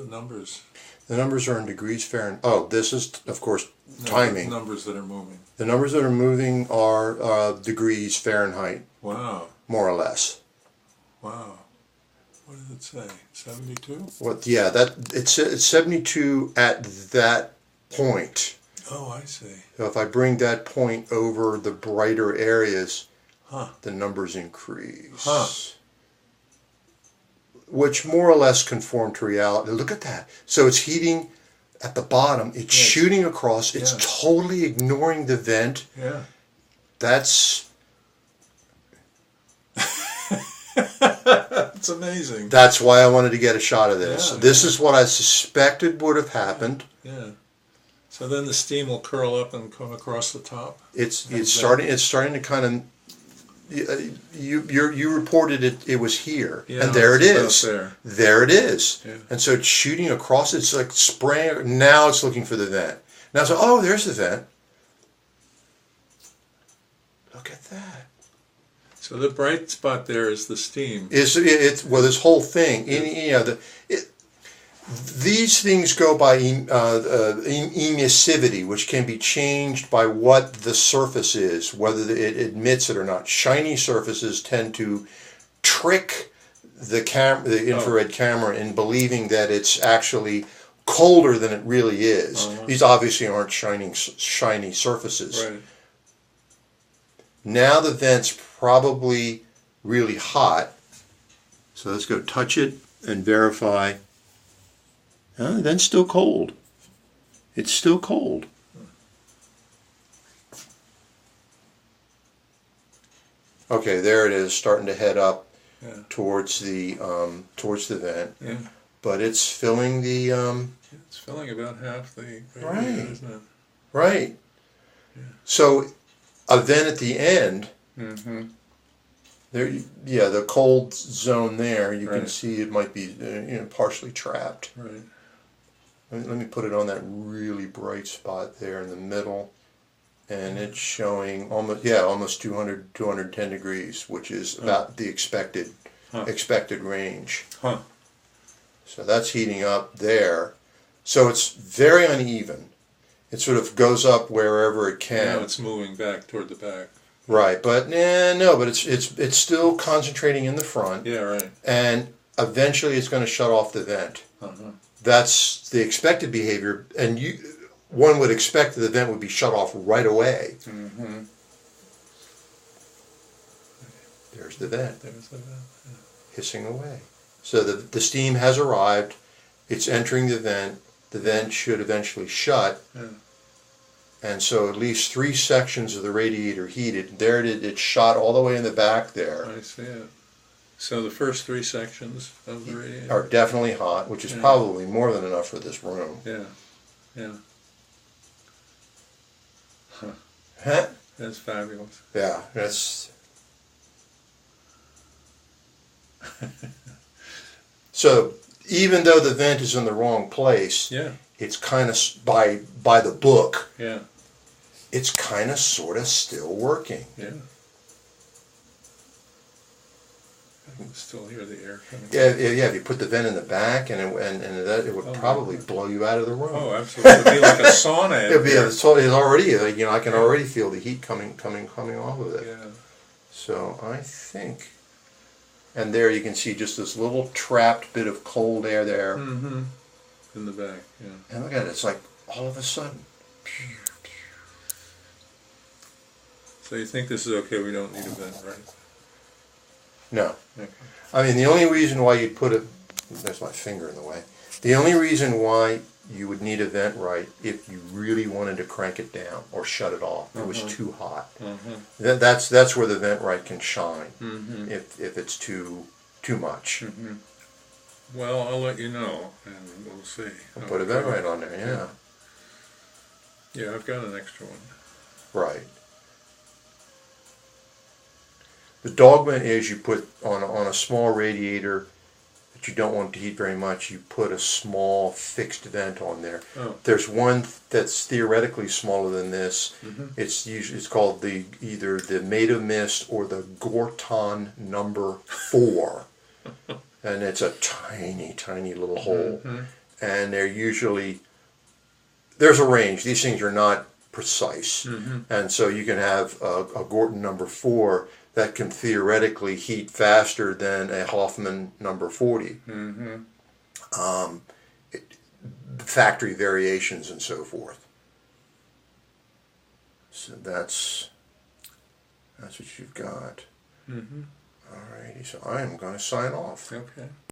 the numbers? The numbers are in degrees Fahrenheit. Oh, this is, of course, timing. The numbers that are moving. The numbers that are moving are degrees Fahrenheit. Wow. More or less. Wow. What does it say? 72? What? Yeah, it's 72 at that point. Oh, I see. So if I bring that point over the brighter areas, huh, the numbers increase. Huh. Which more or less conform to reality. Look at that. So it's heating at the bottom. It's shooting across. It's totally ignoring the vent. Yeah. That's... It's amazing. That's why I wanted to get a shot of this. Yeah, this is what I suspected would have happened. Yeah. So then the steam will curl up and come across the top. It's starting to kind of... You reported it was here, and there it is. There it is. Yeah. And so it's shooting across. It's like spraying. Now it's looking for the vent. Now it's like, oh, there's the vent. Look at that. So the bright spot there is the steam. Well, this whole thing. These things go by emissivity, which can be changed by what the surface is, whether it emits it or not. Shiny surfaces tend to trick the infrared camera in believing that it's actually colder than it really is. These obviously aren't shiny surfaces. Right. Now the vent's probably really hot. So let's go touch it and verify. The vent's still cold. It's still cold. Okay, there it is, starting to head up towards the vent. Yeah. But it's filling the. It's filling about half the. Right. Isn't it? Right. Yeah. So, a vent at the end. Mm-hmm. There, yeah, the cold zone there. You can see it might be, partially trapped. Right. Let me put it on that really bright spot there in the middle, and it's showing almost 210 degrees, which is about the expected range. Huh. So that's heating up there. So it's very uneven. It sort of goes up wherever it can. Now it's moving back toward the back. Right, but but it's still concentrating in the front. Yeah, right. And eventually it's going to shut off the vent. Uh-huh. That's the expected behavior, and one would expect that the vent would be shut off right away. Mm-hmm. There's the vent. There's the vent. Yeah. Hissing away. So the steam has arrived. It's entering the vent. The vent should eventually shut. Yeah. And so at least 3 sections of the radiator heated. There it's shot all the way in the back there. I see it. So the first 3 sections of the radiator are definitely hot, which is probably more than enough for this room. Yeah, yeah. Huh? That's fabulous. Yeah, that's... So, even though the vent is in the wrong place, it's kind of, by the book, it's kind of sort of still working. Yeah. I can still hear the air coming. Yeah. If you put the vent in the back, and it would probably blow you out of the room. Oh, absolutely! It would be like a sauna. It's already. I can already feel the heat coming off of it. Yeah. So I think, and there you can see just this little trapped bit of cold air there. Mm-hmm. In the back. Yeah. And look at it. It's like all of a sudden. So you think this is okay? We don't need a vent, right? No. Okay. I mean, the only reason why you'd put it... There's my finger in the way. The only reason why you would need a vent right if you really wanted to crank it down or shut it off. It was too hot. That's where the vent right can shine. If it's too much. Well, I'll let you know, and we'll see. I'll put a vent right on there. Yeah. Yeah, I've got an extra one. Right. The dogma is you put on a small radiator that you don't want to heat very much, you put a small fixed vent on there. Oh. There's one that's theoretically smaller than this. It's called either the Maida Mist or the Gorton number 4. And it's a tiny, tiny little hole. and they're usually, there's a range. These things are not precise. And so you can have a Gorton number 4 that can theoretically heat faster than a Hoffman number 40. Factory variations and so forth. So that's what you've got. Alrighty, so I am going to sign off. Okay.